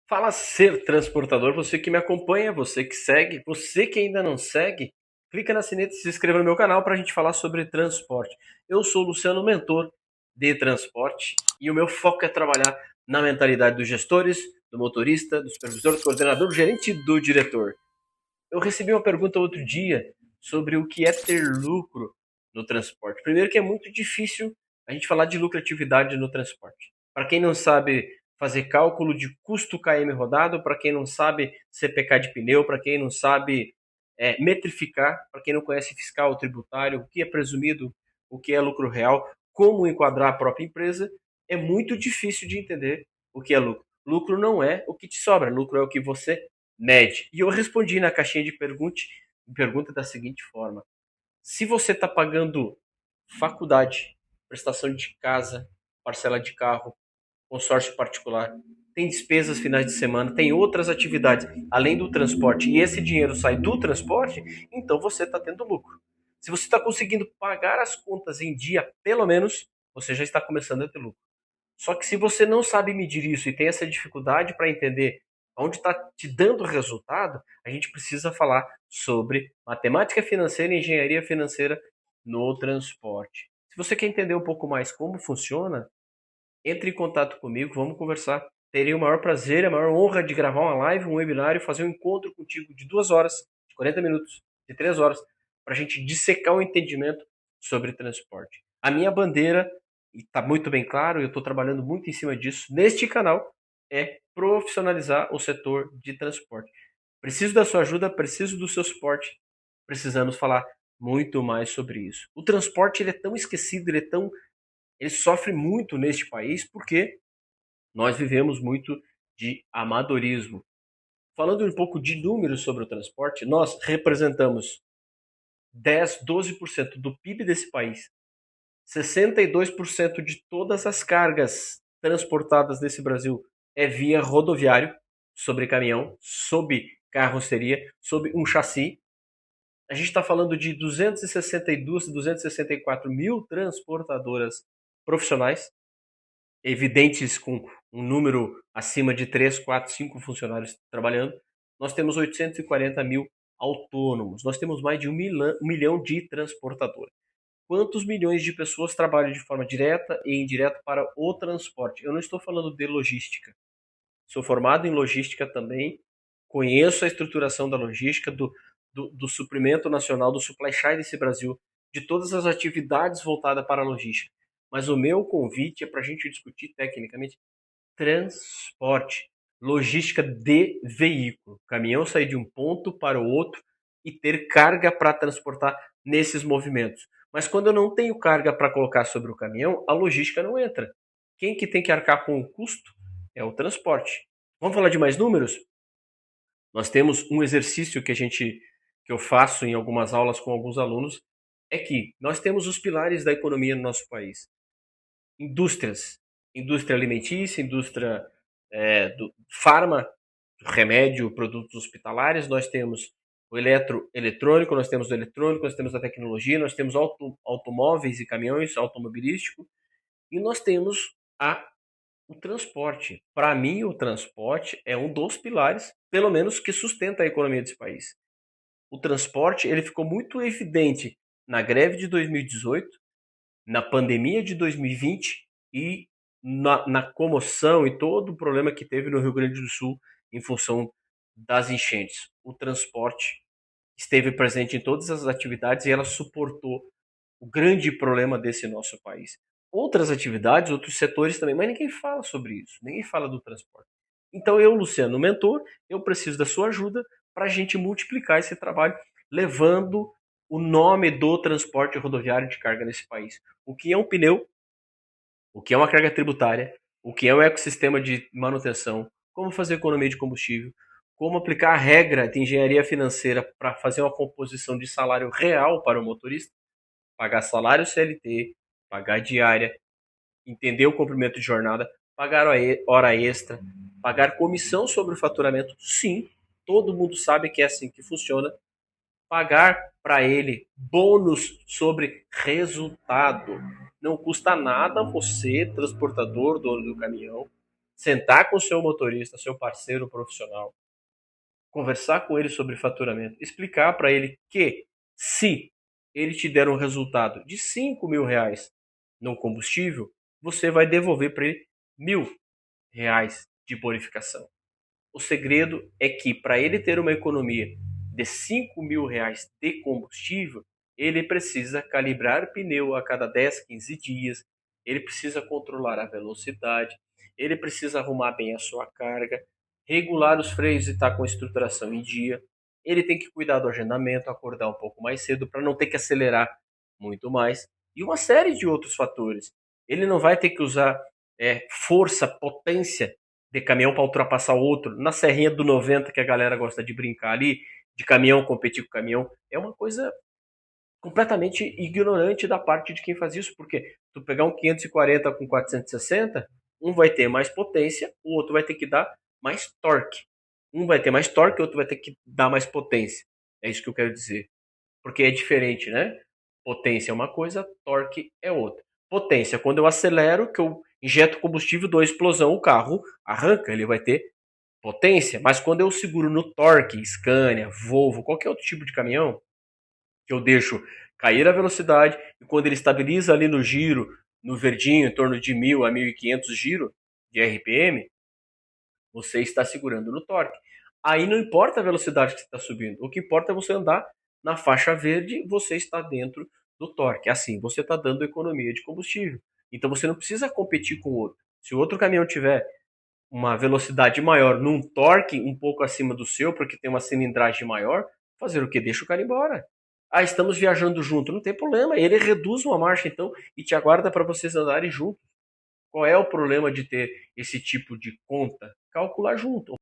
Fala ser transportador, você que me acompanha, você que segue, você que ainda não segue, clica na sineta e se inscreva no meu canal para a gente falar sobre transporte. Eu sou o Luciano, mentor de transporte, e o meu foco é trabalhar na mentalidade dos gestores, do motorista, do supervisor, do coordenador, do gerente e do diretor. Eu recebi uma pergunta outro dia sobre o que é ter lucro no transporte. Primeiro que é muito difícil a gente falar de lucratividade no transporte. Para quem não sabe fazer cálculo de custo km rodado, para quem não sabe CPK de pneu, para quem não sabe metrificar, para quem não conhece fiscal, tributário, o que é presumido, o que é lucro real, como enquadrar a própria empresa, é muito difícil de entender o que é lucro. Lucro não é o que te sobra, lucro é o que você mede. E eu respondi na caixinha de pergunta da seguinte forma: se você está pagando faculdade, prestação de casa, parcela de carro, consórcio particular, tem despesas finais de semana, tem outras atividades além do transporte e esse dinheiro sai do transporte, então você está tendo lucro. Se você está conseguindo pagar as contas em dia, pelo menos, você já está começando a ter lucro. Só que se você não sabe medir isso e tem essa dificuldade para entender onde está te dando resultado, a gente precisa falar sobre matemática financeira e engenharia financeira no transporte. Se você quer entender um pouco mais como funciona, entre em contato comigo, vamos conversar. Terei o maior prazer e a maior honra de gravar uma live, um webinário, fazer um encontro contigo de 2 horas, de 40 minutos, de 3 horas, para a gente dissecar o entendimento sobre transporte. A minha bandeira, e está muito bem claro, eu estou trabalhando muito em cima disso neste canal, é profissionalizar o setor de transporte. Preciso da sua ajuda, preciso do seu suporte, precisamos falar muito mais sobre isso. O transporte ele é tão esquecido, ele sofre muito neste país porque nós vivemos muito de amadorismo. Falando um pouco de números sobre o transporte, nós representamos 10, 12% do PIB desse país, 62% de todas as cargas transportadas nesse Brasil é via rodoviário, sobre caminhão, sob carroceria, sob um chassi. A gente está falando de 262, 264 mil transportadoras profissionais, evidentes com um número acima de 3, 4, 5 funcionários trabalhando. Nós temos 840 mil autônomos. Nós temos mais de 1 milhão de transportadores. Quantos milhões de pessoas trabalham de forma direta e indireta para o transporte? Eu não estou falando de logística. Sou formado em logística também. Conheço a estruturação da logística, do suprimento nacional, do supply chain desse Brasil, de todas as atividades voltadas para a logística. Mas o meu convite é para a gente discutir tecnicamente transporte, logística de veículo. O caminhão sair de um ponto para o outro e ter carga para transportar nesses movimentos. Mas quando eu não tenho carga para colocar sobre o caminhão, a logística não entra. Quem que tem que arcar com o custo é o transporte. Vamos falar de mais números? Nós temos um exercício que eu faço em algumas aulas com alguns alunos, é que nós temos os pilares da economia no nosso país. Indústrias, indústria alimentícia, indústria do farma, remédio, produtos hospitalares, nós temos o eletrônico, nós temos o eletrônico, nós temos a tecnologia, nós temos automóveis e caminhões, automobilístico, e nós temos o transporte. Para mim, o transporte é um dos pilares, pelo menos, que sustenta a economia desse país. O transporte ele ficou muito evidente na greve de 2018, na pandemia de 2020 e na comoção e todo o problema que teve no Rio Grande do Sul em função das enchentes. O transporte esteve presente em todas as atividades e ela suportou o grande problema desse nosso país. Outras atividades, outros setores também, mas ninguém fala sobre isso, ninguém fala do transporte. Então eu, Luciano, mentor, eu preciso da sua ajuda para a gente multiplicar esse trabalho, levando o nome do transporte rodoviário de carga nesse país. O que é um pneu, o que é uma carga tributária, o que é um ecossistema de manutenção, como fazer economia de combustível, como aplicar a regra de engenharia financeira para fazer uma composição de salário real para o motorista, pagar salário CLT, pagar diária, entender o comprimento de jornada, pagar hora extra, pagar comissão sobre o faturamento. Sim, todo mundo sabe que é assim que funciona. Pagar para ele bônus sobre resultado. Não custa nada você, transportador, dono do caminhão, sentar com o seu motorista, seu parceiro profissional, conversar com ele sobre faturamento, explicar para ele que se ele te der um resultado de R$ 5.000 no combustível, você vai devolver para ele R$ 1.000 de bonificação. O segredo é que para ele ter uma economia de R$ 5.000 de combustível, ele precisa calibrar pneu a cada 10, 15 dias, ele precisa controlar a velocidade, ele precisa arrumar bem a sua carga, regular os freios e estar com a estruturação em dia, ele tem que cuidar do agendamento, acordar um pouco mais cedo para não ter que acelerar muito mais, e uma série de outros fatores. Ele não vai ter que usar força, potência de caminhão para ultrapassar o outro, na serrinha do 90 que a galera gosta de brincar ali, de caminhão competir com caminhão, é uma coisa completamente ignorante da parte de quem faz isso, porque tu pegar um 540 com 460, um vai ter mais potência, o outro vai ter que dar mais torque. Um vai ter mais torque, o outro vai ter que dar mais potência. É isso que eu quero dizer. Porque é diferente, né? Potência é uma coisa, torque é outra. Potência, quando eu acelero, que eu injeto combustível, dou explosão, o carro arranca, ele vai ter potência. Mas quando eu seguro no torque, Scania, Volvo, qualquer outro tipo de caminhão, que eu deixo cair a velocidade e quando ele estabiliza ali no giro, no verdinho, em torno de 1.000 a 1.500 giro de RPM, você está segurando no torque. Aí não importa a velocidade que você está subindo, o que importa é você andar na faixa verde, você está dentro do torque. Assim, você está dando economia de combustível. Então você não precisa competir com o outro. Se o outro caminhão tiver uma velocidade maior num torque um pouco acima do seu, porque tem uma cilindragem maior, fazer o que? Deixa o cara embora. Ah, estamos viajando junto, não tem problema. Ele reduz uma marcha então e te aguarda para vocês andarem juntos. Qual é o problema de ter esse tipo de conta? Calcular junto.